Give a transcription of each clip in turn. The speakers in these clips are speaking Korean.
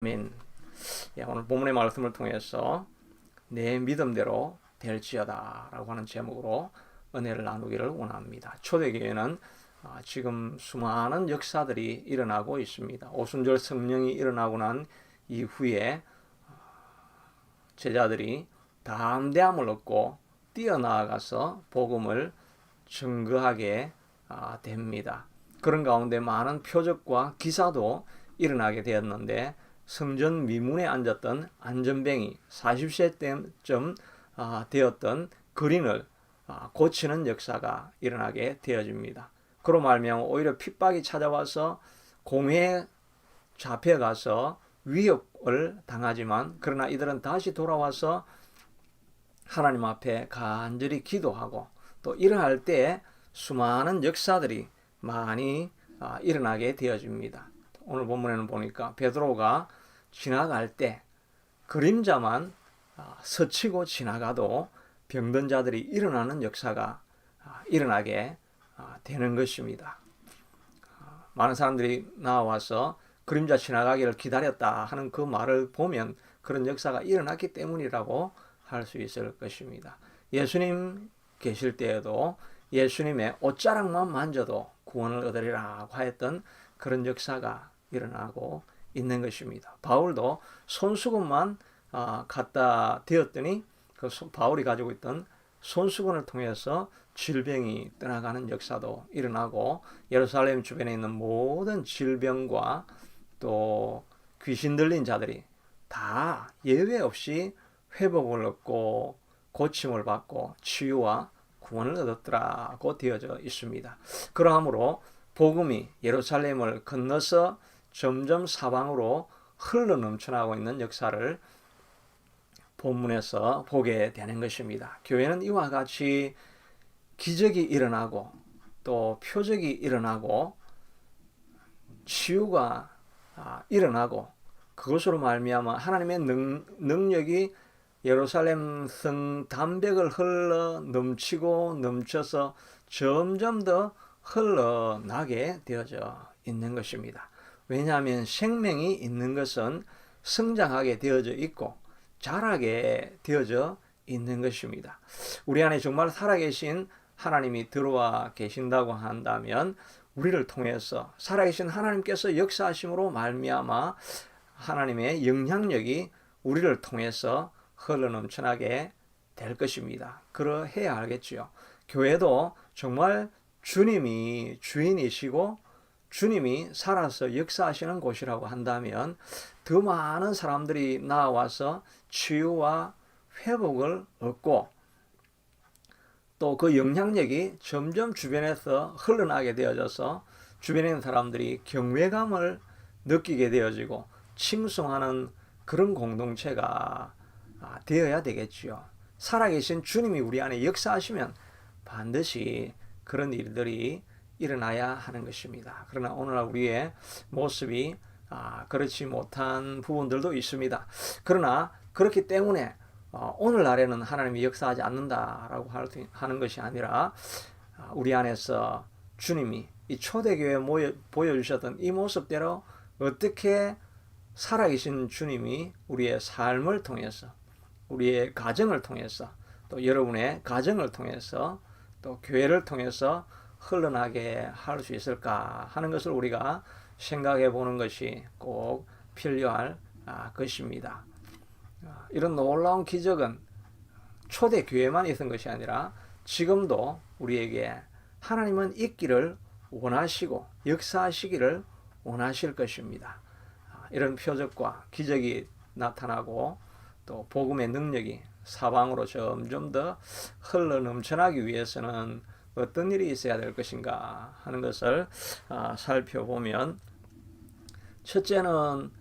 아멘. 오늘 본문의 말씀을 통해서 내 믿음대로 될지어다 라고 하는 제목으로 은혜를 나누기를 원합니다. 초대교회는 지금 수많은 역사들이 일어나고 있습니다. 오순절 성령이 일어나고 난 이후에 제자들이 담대함을 얻고 뛰어나가서 복음을 증거하게 됩니다. 그런 가운데 많은 표적과 기사도 일어나게 되었는데, 성전 미문에 앉았던 안전뱅이 40세 때쯤 되었던 그린을 고치는 역사가 일어나게 되어집니다. 그로 말미암아 오히려 핍박이 찾아와서 공회에 잡혀가서 위협을 당하지만, 그러나 이들은 다시 돌아와서 하나님 앞에 간절히 기도하고, 또 이러할 때 수많은 역사들이 많이 일어나게 되어집니다. 오늘 본문에는 보니까 베드로가 지나갈 때 그림자만 스치고 지나가도 병든 자들이 일어나는 역사가 일어나게 되는 것입니다. 많은 사람들이 나와서 그림자 지나가기를 기다렸다 하는 그 말을 보면 그런 역사가 일어났기 때문이라고 할 수 있을 것입니다. 예수님 계실 때에도 예수님의 옷자락만 만져도 구원을 얻으리라고 하였던 그런 역사가 일어나고 있는 것입니다. 바울도 손수건만 갖다 대었더니 그 바울이 가지고 있던 손수건을 통해서 질병이 떠나가는 역사도 일어나고, 예루살렘 주변에 있는 모든 질병과 또 귀신 들린 자들이 다 예외 없이 회복을 얻고 고침을 받고 치유와 구원을 얻었더라고 되어져 있습니다. 그러므로 복음이 예루살렘을 건너서 점점 사방으로 흘러 넘쳐나고 있는 역사를 본문에서 보게 되는 것입니다. 교회는 이와 같이 기적이 일어나고 또 표적이 일어나고 치유가 일어나고, 그것으로 말미암아 하나님의 능력이 예루살렘 성 담백을 흘러 넘치고 넘쳐서 점점 더 흘러나게 되어져 있는 것입니다. 왜냐하면 생명이 있는 것은 성장하게 되어져 있고 자라게 되어져 있는 것입니다. 우리 안에 정말 살아계신 하나님이 들어와 계신다고 한다면, 우리를 통해서 살아계신 하나님께서 역사하심으로 말미암아 하나님의 영향력이 우리를 통해서 흘러넘쳐나게 될 것입니다. 그러해야 알겠지요. 교회도 정말 주님이 주인이시고 주님이 살아서 역사하시는 곳이라고 한다면 더 많은 사람들이 나와서 치유와 회복을 얻고, 또 그 영향력이 점점 주변에서 흘러나게 되어져서 주변에 있는 사람들이 경외감을 느끼게 되어지고 칭송하는 그런 공동체가 되어야 되겠지요. 살아계신 주님이 우리 안에 역사하시면 반드시 그런 일들이 일어나야 하는 것입니다. 그러나 오늘날 우리의 모습이 그렇지 못한 부분들도 있습니다. 그러나 그렇기 때문에 오늘날에는 하나님이 역사하지 않는다라고 하는 것이 아니라, 우리 안에서 주님이 이 초대교회에 보여주셨던 이 모습대로 어떻게 살아계신 주님이 우리의 삶을 통해서, 우리의 가정을 통해서, 또 여러분의 가정을 통해서, 또 교회를 통해서 흘러나게 할 수 있을까 하는 것을 우리가 생각해 보는 것이 꼭 필요할 것입니다. 이런 놀라운 기적은 초대교회만 있은 것이 아니라 지금도 우리에게 하나님은 있기를 원하시고 역사하시기를 원하실 것입니다. 이런 표적과 기적이 나타나고 또 복음의 능력이 사방으로 점점 더 흘러 넘쳐나기 위해서는 어떤 일이 있어야 될 것인가 하는 것을 살펴보면, 첫째는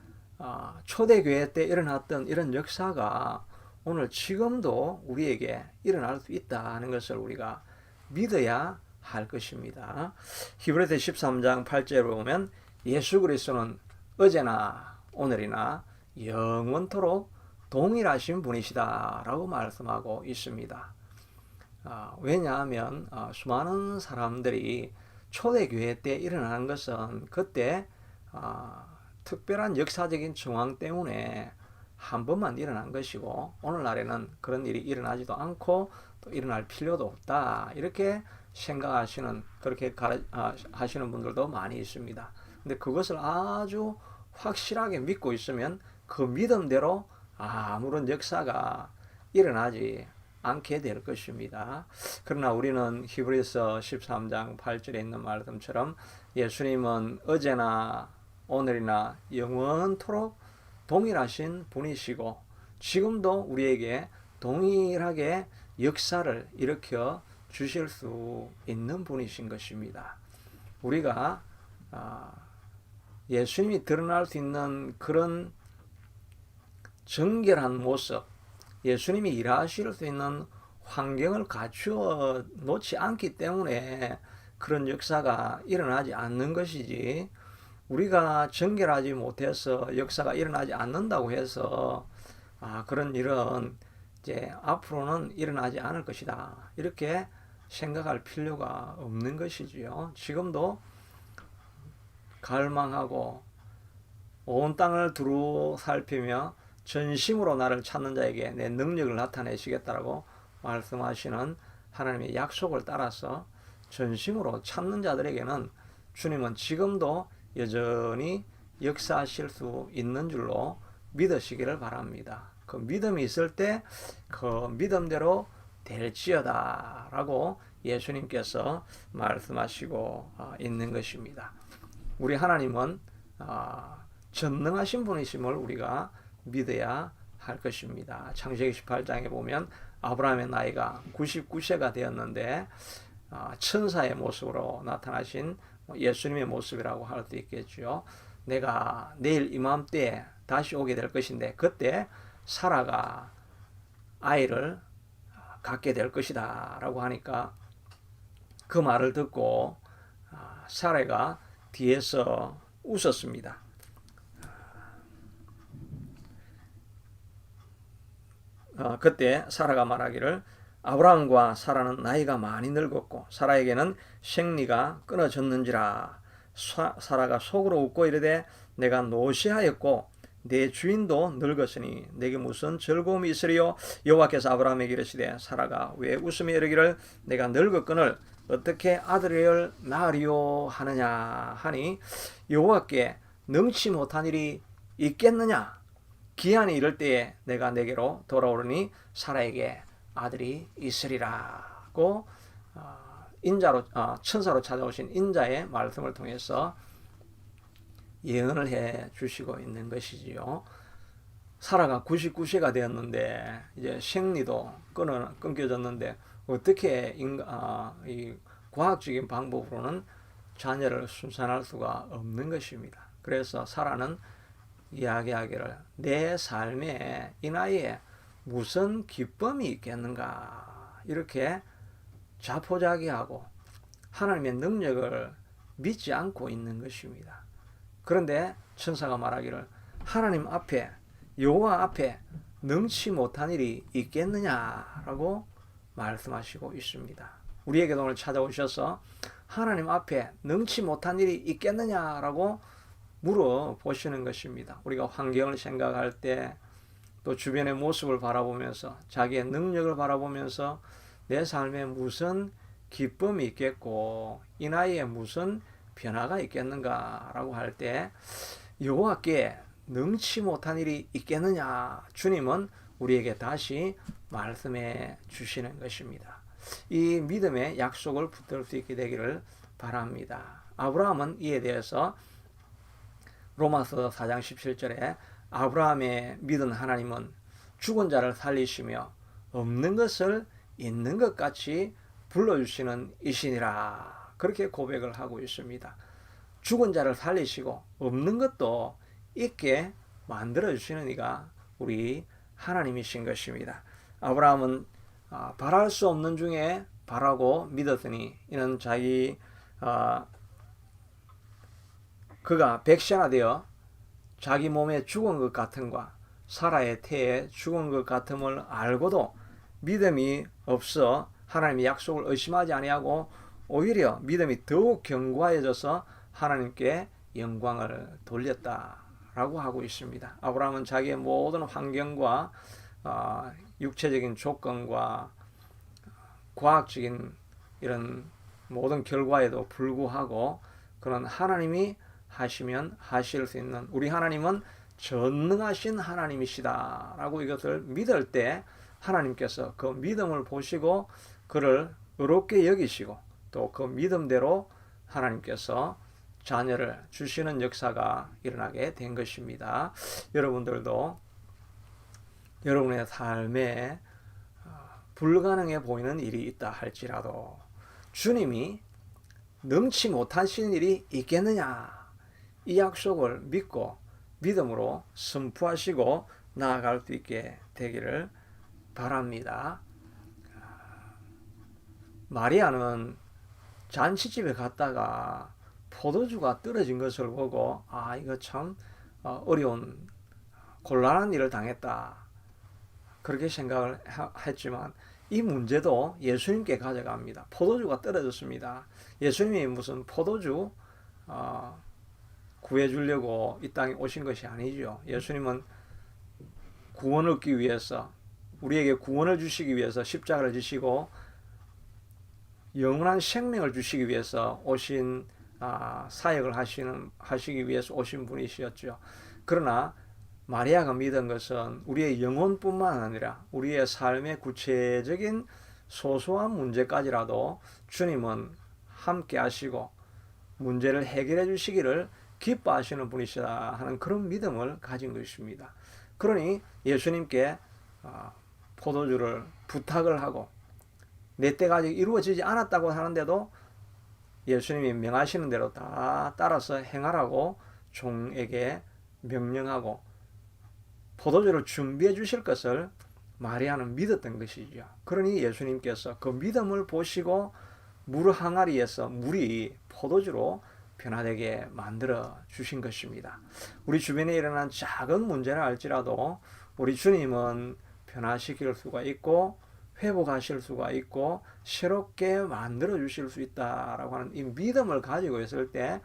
초대교회 때 일어났던 이런 역사가 오늘 지금도 우리에게 일어날 수 있다는 것을 우리가 믿어야 할 것입니다. 히브리서 13장 8절에 보면 예수 그리스도는 어제나 오늘이나 영원토록 동일하신 분이시다 라고 말씀하고 있습니다. 왜냐하면 수많은 사람들이 초대교회 때 일어나는 것은 그때 특별한 역사적인 정황 때문에 한 번만 일어난 것이고 오늘날에는 그런 일이 일어나지도 않고 또 일어날 필요도 없다. 이렇게 생각하시는 그렇게 하시는 분들도 많이 있습니다. 근데 그것을 아주 확실하게 믿고 있으면 그 믿음대로 아무런 역사가 일어나지 않게 될 것입니다. 그러나 우리는 히브리서 13장 8절에 있는 말씀처럼 예수님은 어제나 오늘이나 영원토록 동일하신 분이시고 지금도 우리에게 동일하게 역사를 일으켜 주실 수 있는 분이신 것입니다. 우리가 예수님이 드러날 수 있는 그런 정결한 모습, 예수님이 일하실 수 있는 환경을 갖추어 놓지 않기 때문에 그런 역사가 일어나지 않는 것이지, 우리가 정결하지 못해서 역사가 일어나지 않는다고 해서 그런 일은 이제 앞으로는 일어나지 않을 것이다, 이렇게 생각할 필요가 없는 것이지요. 지금도 갈망하고 온 땅을 두루 살피며 전심으로 나를 찾는 자에게 내 능력을 나타내시겠다라고 말씀하시는 하나님의 약속을 따라서 전심으로 찾는 자들에게는 주님은 지금도 여전히 역사하실 수 있는 줄로 믿으시기를 바랍니다. 그 믿음이 있을 때 그 믿음대로 될지어다 라고 예수님께서 말씀하시고 있는 것입니다. 우리 하나님은 전능하신 분이심을 우리가 믿어야 할 것입니다. 창세기 18장에 보면 아브라함의 나이가 99세가 되었는데 천사의 모습으로 나타나신 예수님의 모습이라고 할 수 있겠죠. 내가 내일 이맘때에 다시 오게 될 것인데 그때 사라가 아이를 갖게 될 것이다 라고 하니까 그 말을 듣고 사라가 뒤에서 웃었습니다. 그때 사라가 말하기를 아브라함과 사라는 나이가 많이 늙었고 사라에게는 생리가 끊어졌는지라. 사라가 속으로 웃고 이르되 내가 노시하였고 내 주인도 늙었으니 내게 무슨 즐거움이 있으리요. 여호와께서 아브라함에게 이르시되 사라가 왜 웃으며 이르기를 내가 늙었거늘 어떻게 아들을 낳으리요 하느냐 하니 여호와께 능치 못한 일이 있겠느냐. 기한이 이를 때에 내가 내게로 돌아오르니 사라에게 아들이 있으리라고 인자로 천사로 찾아오신 인자의 말씀을 통해서 예언을 해 주시고 있는 것이지요. 사라가 99세가 되었는데 이제 생리도 끊겨졌는데 어떻게 이 과학적인 방법으로는 자녀를 순산할 수가 없는 것입니다. 그래서 사라는 이야기하기를 내 삶에 이 나이에 무슨 기쁨이 있겠는가 이렇게 자포자기하고 하나님의 능력을 믿지 않고 있는 것입니다. 그런데 천사가 말하기를 하나님 앞에 여호와 앞에 능치 못한 일이 있겠느냐라고 말씀하시고 있습니다. 우리에게도 오늘 찾아오셔서 하나님 앞에 능치 못한 일이 있겠느냐라고 물어보시는 것입니다. 우리가 환경을 생각할 때 또 주변의 모습을 바라보면서 자기의 능력을 바라보면서 내 삶에 무슨 기쁨이 있겠고 이 나이에 무슨 변화가 있겠는가라고 할 때 여호와께 능치 못한 일이 있겠느냐 주님은 우리에게 다시 말씀해 주시는 것입니다. 이 믿음의 약속을 붙들 수 있게 되기를 바랍니다. 아브라함은 이에 대해서 로마서 4장 17절에 아브라함의 믿은 하나님은 죽은 자를 살리시며 없는 것을 있는 것 같이 불러주시는 이시니라 그렇게 고백을 하고 있습니다. 죽은 자를 살리시고 없는 것도 있게 만들어주시는 이가 우리 하나님이신 것입니다. 아브라함은 바랄 수 없는 중에 바라고 믿었으니 이는 그가 백시나 되어 자기 몸에 죽은 것 같음과 사라의 태에 죽은 것 같음을 알고도 믿음이 없어 하나님의 약속을 의심하지 아니하고 오히려 믿음이 더욱 견고해져서 하나님께 영광을 돌렸다 라고 하고 있습니다. 아브라함은 자기의 모든 환경과 육체적인 조건과 과학적인 이런 모든 결과에도 불구하고 그런 하나님이 하시면 하실 수 있는, 우리 하나님은 전능하신 하나님이시다 라고 이것을 믿을 때 하나님께서 그 믿음을 보시고 그를 의롭게 여기시고 또 그 믿음대로 하나님께서 자녀를 주시는 역사가 일어나게 된 것입니다. 여러분들도 여러분의 삶에 불가능해 보이는 일이 있다 할지라도 주님이 능치 못하신 일이 있겠느냐, 이 약속을 믿고 믿음으로 선포하시고 나아갈 수 있게 되기를 바랍니다. 마리아는 잔치집에 갔다가 포도주가 떨어진 것을 보고 이거 참 어려운 곤란한 일을 당했다 그렇게 생각을 했지만 이 문제도 예수님께 가져갑니다. 포도주가 떨어졌습니다. 예수님이 무슨 포도주 구해주려고 이 땅에 오신 것이 아니죠. 예수님은 구원을 얻기 위해서, 우리에게 구원을 주시기 위해서 십자가를 지시고 영원한 생명을 주시기 위해서 오신 사역을 하시기 위해서 오신 분이셨죠. 그러나 마리아가 믿은 것은 우리의 영혼뿐만 아니라 우리의 삶의 구체적인 소소한 문제까지라도 주님은 함께 하시고 문제를 해결해 주시기를 기뻐하시는 분이시다 하는 그런 믿음을 가진 것입니다. 그러니 예수님께 포도주를 부탁을 하고 내 때가 아직 이루어지지 않았다고 하는데도 예수님이 명하시는 대로 다 따라서 행하라고 종에게 명령하고 포도주를 준비해 주실 것을 마리아는 믿었던 것이죠. 그러니 예수님께서 그 믿음을 보시고 물 항아리에서 물이 포도주로 변화되게 만들어 주신 것입니다. 우리 주변에 일어난 작은 문제라 할지라도 우리 주님은 변화시킬 수가 있고 회복하실 수가 있고 새롭게 만들어 주실 수 있다라고 하는 이 믿음을 가지고 있을 때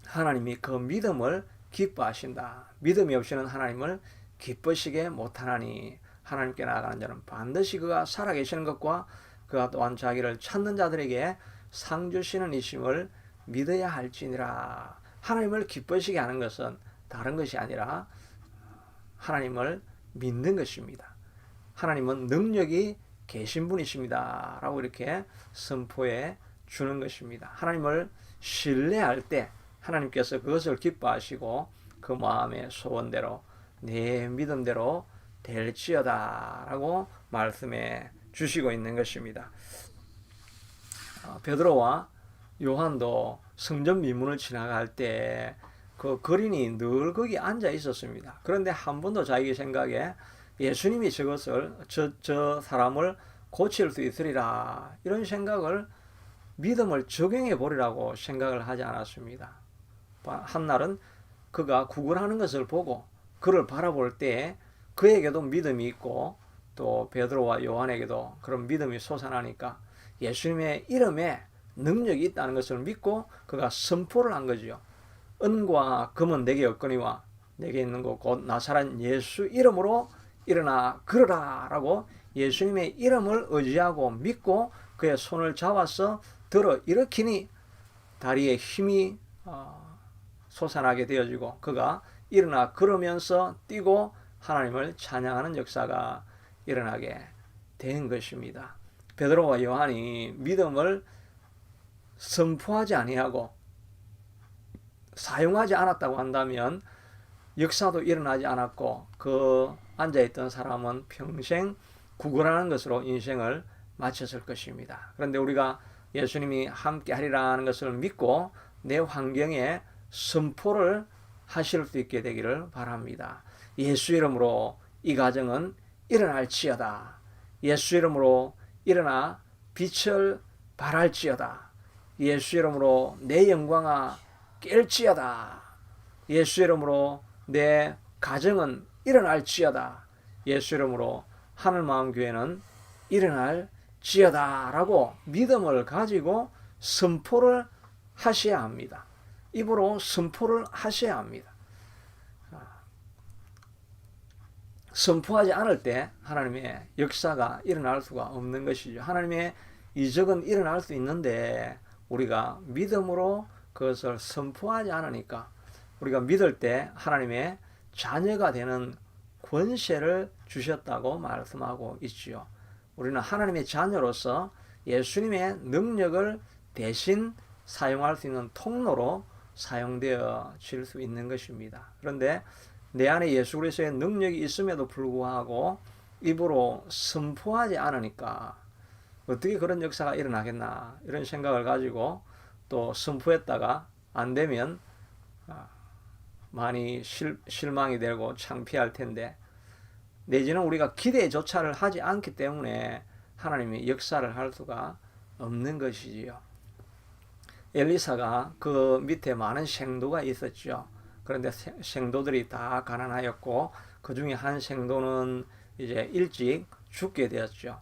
하나님이 그 믿음을 기뻐하신다. 믿음이 없이는 하나님을 기쁘시게 못하나니 하나님께 나아가는 자는 반드시 그가 살아계시는 것과 그가 또한 자기를 찾는 자들에게 상 주시는 이심을 믿어야 할지니라. 하나님을 기쁘시게 하는 것은 다른 것이 아니라 하나님을 믿는 것입니다. 하나님은 능력이 계신 분이십니다 라고 이렇게 선포해 주는 것입니다. 하나님을 신뢰할 때 하나님께서 그것을 기뻐하시고 그 마음의 소원대로 내 믿음대로 될지어다 라고 말씀해 주시고 있는 것입니다. 베드로와 요한도 성전 미문을 지나갈 때 그 거린이 늘 거기 앉아 있었습니다. 그런데 한 번도 자기 생각에 예수님이 저것을 저 사람을 고칠 수 있으리라 이런 생각을 믿음을 적용해 보리라고 생각을 하지 않았습니다. 한날은 그가 구걸하는 것을 보고 그를 바라볼 때 그에게도 믿음이 있고 또 베드로와 요한에게도 그런 믿음이 솟아나니까 예수님의 이름에 능력이 있다는 것을 믿고 그가 선포를 한 거지요. 은과 금은 내게 없거니와 내게 있는 것 곧 나사렛 예수 이름으로 일어나 걸으라 라고 예수님의 이름을 의지하고 믿고 그의 손을 잡아서 들어 일으키니 다리에 힘이 솟아나게 되어지고 그가 일어나 걸으면서 뛰고 하나님을 찬양하는 역사가 일어나게 된 것입니다. 베드로와 요한이 믿음을 선포하지 아니하고 사용하지 않았다고 한다면 역사도 일어나지 않았고 그 앉아있던 사람은 평생 구걸하는 것으로 인생을 마쳤을 것입니다. 그런데 우리가 예수님이 함께 하리라는 것을 믿고 내 환경에 선포를 하실 수 있게 되기를 바랍니다. 예수 이름으로 이 가정은 일어날지어다. 예수 이름으로 일어나 빛을 발할지어다. 예수 이름으로 내 영광아 깰지어다. 예수 이름으로 내 가정은 일어날지어다. 예수 이름으로 하늘마음교회는 일어날지어다 라고 믿음을 가지고 선포를 하셔야 합니다. 입으로 선포를 하셔야 합니다. 선포하지 않을 때 하나님의 역사가 일어날 수가 없는 것이죠. 하나님의 이적은 일어날 수 있는데 우리가 믿음으로 그것을 선포하지 않으니까 우리가 믿을 때 하나님의 자녀가 되는 권세를 주셨다고 말씀하고 있지요. 우리는 하나님의 자녀로서 예수님의 능력을 대신 사용할 수 있는 통로로 사용되어질 수 있는 것입니다. 그런데 내 안에 예수 그리스도의 능력이 있음에도 불구하고 입으로 선포하지 않으니까 어떻게 그런 역사가 일어나겠나 이런 생각을 가지고 또 선포했다가 안 되면 많이 실망이 되고 창피할 텐데 내지는 우리가 기대조차를 하지 않기 때문에 하나님이 역사를 할 수가 없는 것이지요. 엘리사가 그 밑에 많은 생도가 있었죠. 그런데 생도들이 다 가난하였고 그 중에 한 생도는 이제 일찍 죽게 되었죠.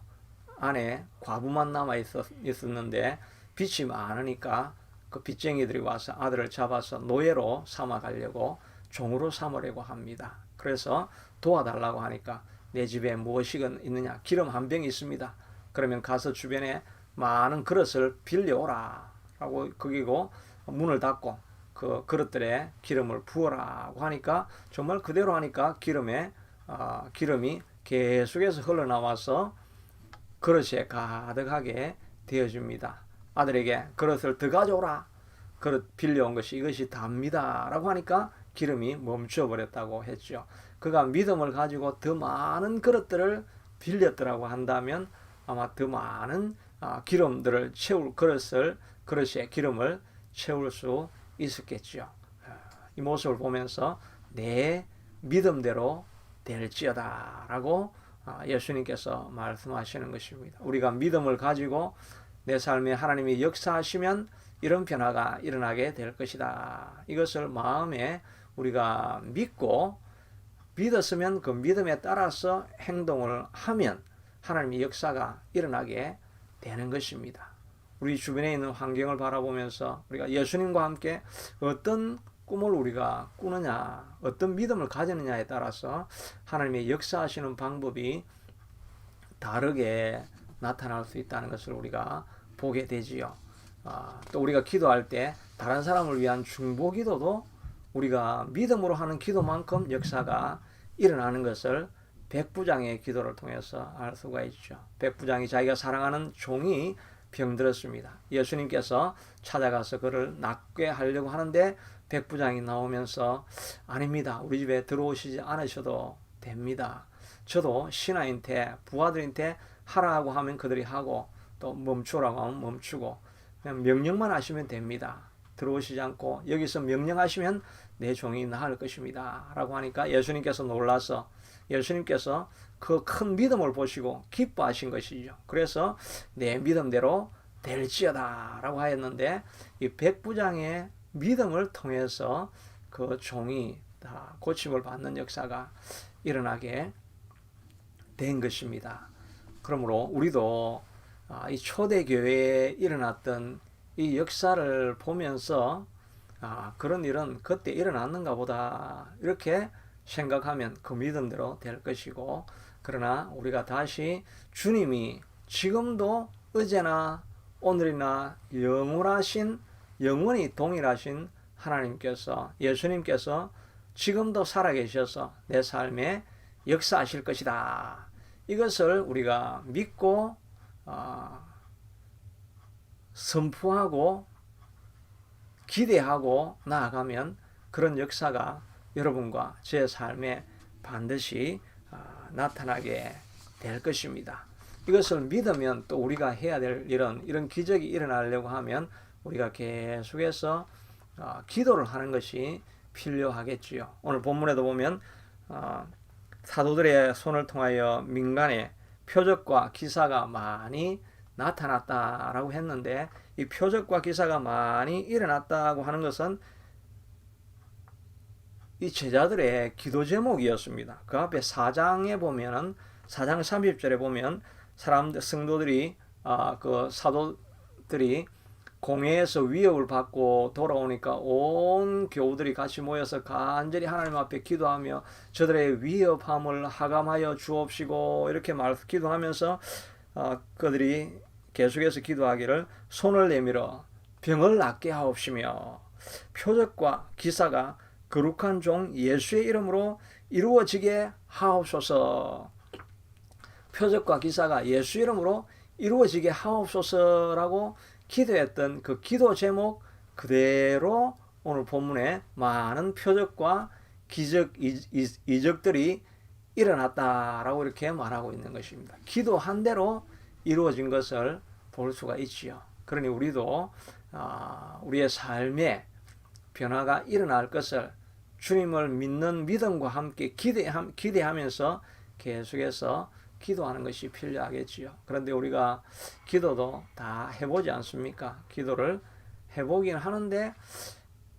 안에 과부만 남아 있었는데 빚이 많으니까 그 빚쟁이들이 와서 아들을 잡아서 노예로 삼아 가려고 종으로 삼으려고 합니다. 그래서 도와달라고 하니까 내 집에 무엇이 있느냐? 기름 한 병이 있습니다. 그러면 가서 주변에 많은 그릇을 빌려오라 라고 거기고 문을 닫고 그 그릇들에 기름을 부어라고 하니까 정말 그대로 하니까 기름이 계속해서 흘러나와서 그릇에 가득하게 되어줍니다. 아들에게 그릇을 더 가져오라. 그릇 빌려온 것이 이것이 답니다 라고 하니까 기름이 멈춰버렸다고 했죠. 그가 믿음을 가지고 더 많은 그릇들을 빌렸더라고 한다면 아마 더 많은 기름들을 채울 그릇에 기름을 채울 수 있었겠죠. 이 모습을 보면서 내 믿음대로 될지어다 라고 예수님께서 말씀하시는 것입니다. 우리가 믿음을 가지고 내 삶에 하나님이 역사하시면 이런 변화가 일어나게 될 것이다. 이것을 마음에 우리가 믿었으면 그 믿음에 따라서 행동을 하면 하나님의 역사가 일어나게 되는 것입니다. 우리 주변에 있는 환경을 바라보면서 우리가 예수님과 함께 어떤 꿈을 우리가 꾸느냐, 어떤 믿음을 가지느냐에 따라서 하나님의 역사하시는 방법이 다르게 나타날 수 있다는 것을 우리가 보게 되지요. 또 우리가 기도할 때 다른 사람을 위한 중보 기도도 우리가 믿음으로 하는 기도만큼 역사가 일어나는 것을 백부장의 기도를 통해서 알 수가 있죠. 백부장이 자기가 사랑하는 종이 병들었습니다. 예수님께서 찾아가서 그를 낫게 하려고 하는데 백부장이 나오면서 아닙니다. 우리 집에 들어오시지 않으셔도 됩니다. 저도 신하인테 부하들한테 하라고 하면 그들이 하고 또 멈추라고 하면 멈추고 그냥 명령만 하시면 됩니다. 들어오시지 않고 여기서 명령하시면 내 종이 나을 것입니다 라고 하니까 예수님께서 놀라서 예수님께서 그 큰 믿음을 보시고 기뻐하신 것이죠. 그래서 내 믿음대로 될지어다 라고 하였는데 이 백부장의 믿음을 통해서 그 종이 다 고침을 받는 역사가 일어나게 된 것입니다. 그러므로 우리도 이 초대교회에 일어났던 이 역사를 보면서 그런 일은 그때 일어났는가 보다 이렇게 생각하면 그 믿음대로 될 것이고 그러나 우리가 다시 주님이 지금도 어제나 오늘이나 영원히 동일하신 하나님께서 예수님께서 지금도 살아계셔서 내 삶에 역사하실 것이다. 이것을 우리가 믿고 선포하고 기대하고 나아가면 그런 역사가 여러분과 제 삶에 반드시 나타나게 될 것입니다. 이것을 믿으면 또 우리가 해야 될 이런 기적이 일어나려고 하면 우리가 계속해서 기도를 하는 것이 필요하겠지요. 오늘 본문에도 보면 사도들의 손을 통하여 민간에 표적과 기사가 많이 나타났다라고 했는데 이 표적과 기사가 많이 일어났다고 하는 것은 이 제자들의 기도 제목이었습니다. 그 앞에 4장에 보면은 4장 30절에 보면 성도들이 그 사도들이 공회에서 위협을 받고 돌아오니까 온 교우들이 같이 모여서 간절히 하나님 앞에 기도하며 저들의 위협함을 하감하여 주옵시고 이렇게 기도하면서 그들이 계속해서 기도하기를 손을 내밀어 병을 낫게 하옵시며 표적과 기사가 거룩한 종 예수의 이름으로 이루어지게 하옵소서. 표적과 기사가 예수 이름으로 이루어지게 하옵소서라고 기도했던 그 기도 제목 그대로 오늘 본문에 많은 표적과 기적, 이적들이 일어났다라고 이렇게 말하고 있는 것입니다. 기도한 대로 이루어진 것을 볼 수가 있지요. 그러니 우리도 우리의 삶에 변화가 일어날 것을 주님을 믿는 믿음과 함께 기대하면서 계속해서 기도하는 것이 필요하겠지요. 그런데 우리가 기도도 다 해보지 않습니까? 기도를 해보긴 하는데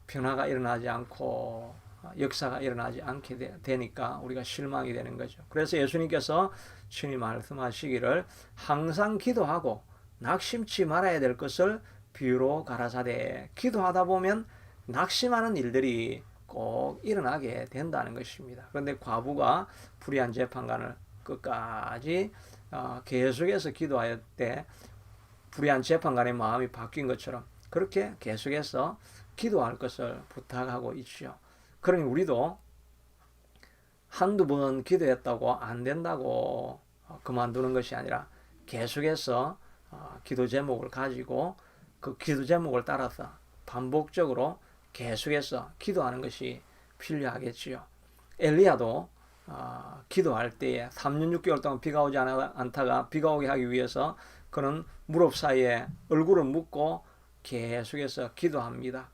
변화가 일어나지 않고 역사가 일어나지 않게 되니까 우리가 실망이 되는 거죠. 그래서 예수님께서 친히 말씀하시기를 항상 기도하고 낙심치 말아야 될 것을 비유로 가라사대. 기도하다 보면 낙심하는 일들이 꼭 일어나게 된다는 것입니다. 그런데 과부가 불의한 재판관을 끝까지 계속해서 기도할 때 불의한 재판관의 마음이 바뀐 것처럼 그렇게 계속해서 기도할 것을 부탁하고 있죠. 그러니 우리도 한두 번 기도했다고 안 된다고 그만두는 것이 아니라 계속해서 기도 제목을 가지고 그 기도 제목을 따라서 반복적으로 계속해서 기도하는 것이 필요하겠지요. 엘리야도 기도할 때에 3년 6개월 동안 비가 오지 않다가 비가 오게 하기 위해서 그는 무릎 사이에 얼굴을 묻고 계속해서 기도합니다.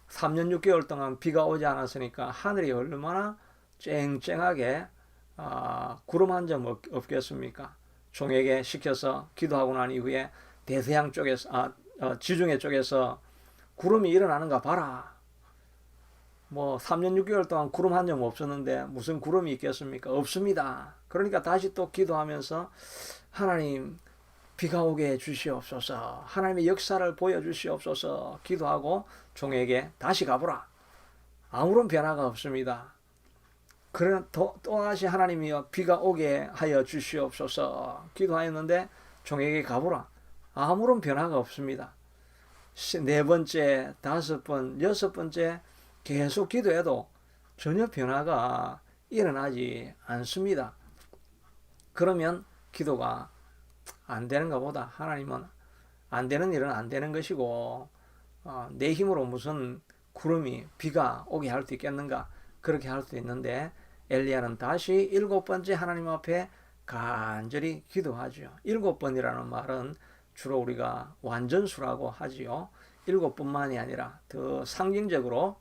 3년 6개월 동안 비가 오지 않았으니까 하늘이 얼마나 쨍쨍하게 구름 한 점 없겠습니까? 종에게 시켜서 기도하고 난 이후에 대서양 쪽에서 지중해 쪽에서 구름이 일어나는가 봐라. 뭐 3년 6개월 동안 구름 한 점 없었는데 무슨 구름이 있겠습니까? 없습니다. 그러니까 다시 또 기도하면서 하나님 비가 오게 해주시옵소서. 하나님의 역사를 보여주시옵소서. 기도하고 종에게 다시 가보라. 아무런 변화가 없습니다. 그러나 또다시 하나님이여 비가 오게 하여 주시옵소서. 기도하였는데 종에게 가보라. 아무런 변화가 없습니다. 4번째, 5번, 6번째 계속 기도해도 전혀 변화가 일어나지 않습니다. 그러면 기도가 안 되는가 보다. 하나님은 안 되는 일은 안 되는 것이고 내 힘으로 무슨 구름이 비가 오게 할 수 있겠는가. 그렇게 할 수 있는데 엘리야는 다시 7번째 하나님 앞에 간절히 기도하죠. 7번이라는 말은 주로 우리가 완전수라고 하지요. 7번만이 아니라 더 상징적으로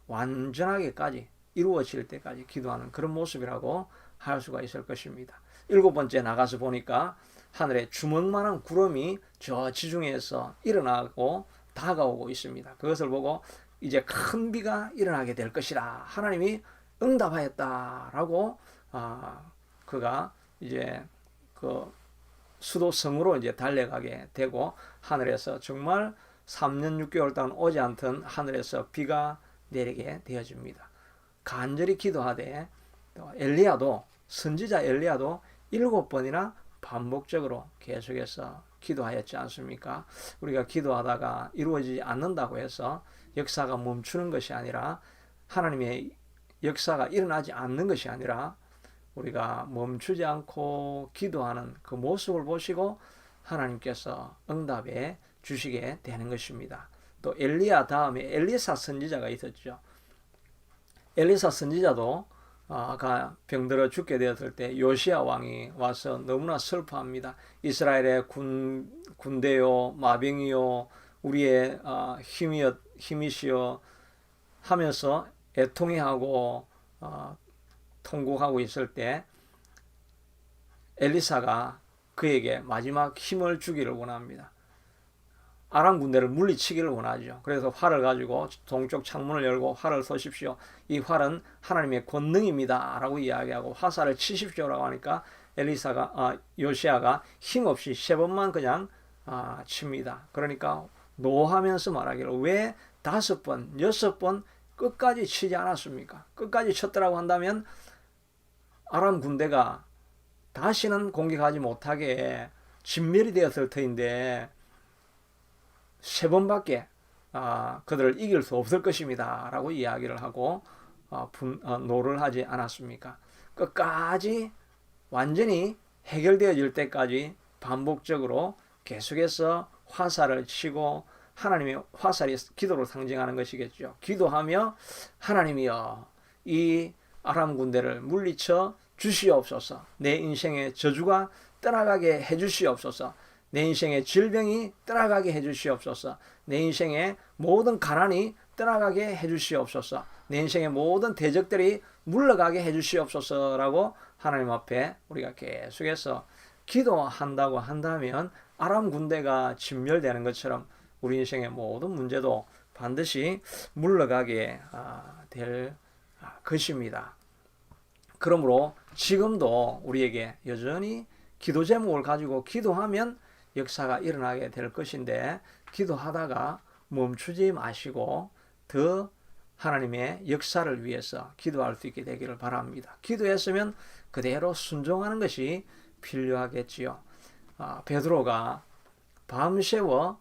완전하게까지 이루어질 때까지 기도하는 그런 모습이라고 할 수가 있을 것입니다. 7번째 나가서 보니까 하늘에 주먹만한 구름이 저 지중해에서 일어나고 다가오고 있습니다. 그것을 보고 이제 큰 비가 일어나게 될 것이라 하나님이 응답하였다라고 그가 이제 그 수도 성으로 이제 달려가게 되고 하늘에서 정말 3년 6개월 동안 오지 않던 하늘에서 비가 내리게 되어집니다. 간절히 기도하되 엘리야도 선지자 엘리야도 7번이나 반복적으로 계속해서 기도하였지 않습니까? 우리가 기도하다가 이루어지지 않는다고 해서 역사가 멈추는 것이 아니라 하나님의 역사가 일어나지 않는 것이 아니라 우리가 멈추지 않고 기도하는 그 모습을 보시고 하나님께서 응답해 주시게 되는 것입니다. 또 엘리야 다음에 엘리사 선지자가 있었죠. 엘리사 선지자도 병들어 죽게 되었을 때 요시야 왕이 와서 너무나 슬퍼합니다. 이스라엘의 군대요 마병이요 우리의 힘이시여 하면서 애통해하고 통곡하고 있을 때 엘리사가 그에게 마지막 힘을 주기를 원합니다. 아람 군대를 물리치기를 원하죠. 그래서 활을 가지고 동쪽 창문을 열고 활을 쏘십시오. 이 활은 하나님의 권능입니다. 라고 이야기하고 화살을 치십시오라고 하니까 요시야가 힘없이 3번만 그냥 칩니다. 그러니까 노하면서 말하기를 왜 5번, 6번 끝까지 치지 않았습니까? 끝까지 쳤더라고 한다면 아람 군대가 다시는 공격하지 못하게 진멸이 되었을 터인데 3번밖에 그들을 이길 수 없을 것입니다 라고 이야기를 하고 노를 하지 않았습니까? 끝까지 완전히 해결되어질 때까지 반복적으로 계속해서 화살을 치고, 하나님의 화살이 기도로 상징하는 것이겠죠. 기도하며 하나님이여 이 아람 군대를 물리쳐 주시옵소서. 내 인생의 저주가 떠나가게 해주시옵소서. 내 인생의 질병이 떠나가게 해주시옵소서. 내 인생의 모든 가난이 떠나가게 해주시옵소서. 내 인생의 모든 대적들이 물러가게 해주시옵소서라고 하나님 앞에 우리가 계속해서 기도한다고 한다면 아람 군대가 진멸되는 것처럼 우리 인생의 모든 문제도 반드시 물러가게 될 것입니다. 그러므로 지금도 우리에게 여전히 기도 제목을 가지고 기도하면 역사가 일어나게 될 것인데, 기도하다가 멈추지 마시고 더 하나님의 역사를 위해서 기도할 수 있게 되기를 바랍니다. 기도했으면 그대로 순종하는 것이 필요하겠지요. 베드로가 밤새워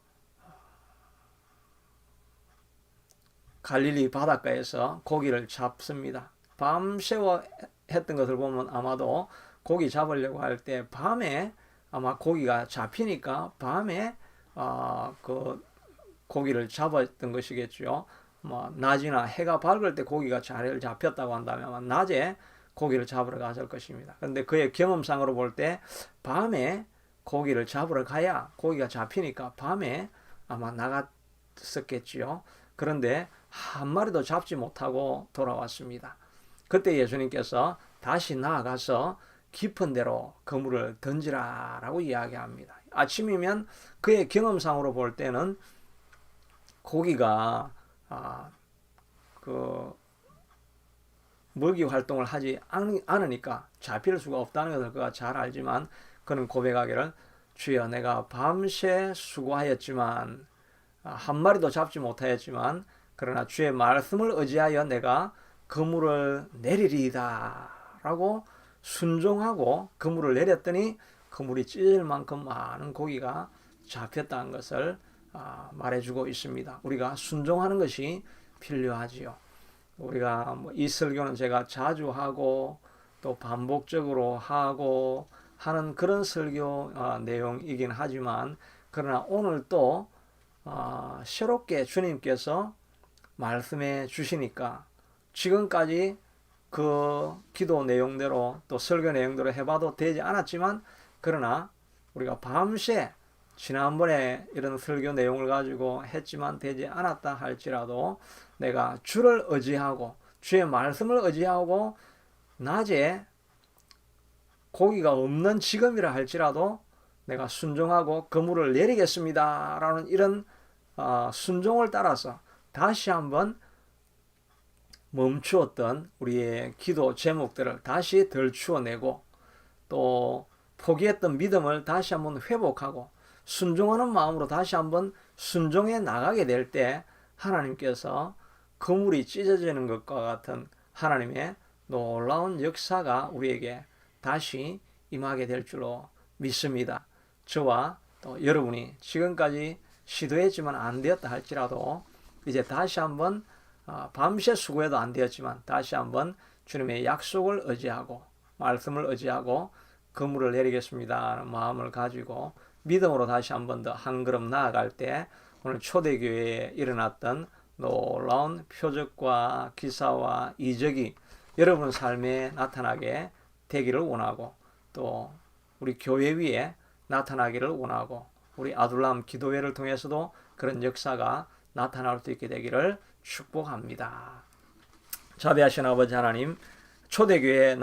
갈릴리 바닷가에서 고기를 잡습니다. 밤새워 했던 것을 보면 아마도 고기 잡으려고 할 때 밤에 아마 고기가 잡히니까 밤에 그 고기를 잡았던 것이겠죠. 낮이나 해가 밝을 때 고기가 잘 잡혔다고 한다면 아마 낮에 고기를 잡으러 갔을 것입니다. 그런데 그의 경험상으로 볼 때 밤에 고기를 잡으러 가야 고기가 잡히니까 밤에 아마 나갔었겠지요. 그런데 한 마리도 잡지 못하고 돌아왔습니다. 그때 예수님께서 다시 나아가서 깊은 데로 그물을 던지라 라고 이야기합니다. 아침이면 그의 경험상으로 볼 때는 고기가 그 먹이 활동을 하지 않으니까 잡힐 수가 없다는 것을 그가 잘 알지만 그는 고백하기를 주여 내가 밤새 수고하였지만 한 마리도 잡지 못하였지만 그러나 주의 말씀을 의지하여 내가 그물을 내리리이다 라고 순종하고 그물을 내렸더니 그물이 찢을 만큼 많은 고기가 잡혔다는 것을 말해주고 있습니다. 우리가 순종하는 것이 필요하지요. 우리가 이 설교는 제가 자주 하고 또 반복적으로 하고 하는 그런 설교 내용이긴 하지만, 그러나 오늘 또 새롭게 주님께서 말씀해 주시니까 지금까지 그 기도 내용대로 또 설교 내용대로 해봐도 되지 않았지만, 그러나 우리가 밤새 지난번에 이런 설교 내용을 가지고 했지만 되지 않았다 할지라도 내가 주를 의지하고 주의 말씀을 의지하고 낮에 고기가 없는 지금이라 할지라도 내가 순종하고 그물을 내리겠습니다 라는 이런 순종을 따라서 다시 한번 멈추었던 우리의 기도 제목들을 다시 덜추어내고 또 포기했던 믿음을 다시 한번 회복하고 순종하는 마음으로 다시 한번 순종해 나가게 될 때 하나님께서 그물이 찢어지는 것과 같은 하나님의 놀라운 역사가 우리에게 다시 임하게 될 줄로 믿습니다. 저와 또 여러분이 지금까지 시도했지만 안 되었다 할지라도 이제 다시 한번 밤새 수고해도 안 되었지만 다시 한번 주님의 약속을 의지하고 말씀을 의지하고 그물을 내리겠습니다 하는 마음을 가지고 믿음으로 다시 한번 더 한 걸음 나아갈 때 오늘 초대교회에 일어났던 놀라운 표적과 기사와 이적이 여러분 삶에 나타나게 되기를 원하고 또 우리 교회 위에 나타나기를 원하고 우리 아둘람 기도회를 통해서도 그런 역사가 나타날 수 있게 되기를 축복합니다. 자비하신 아버지 하나님, 초대교회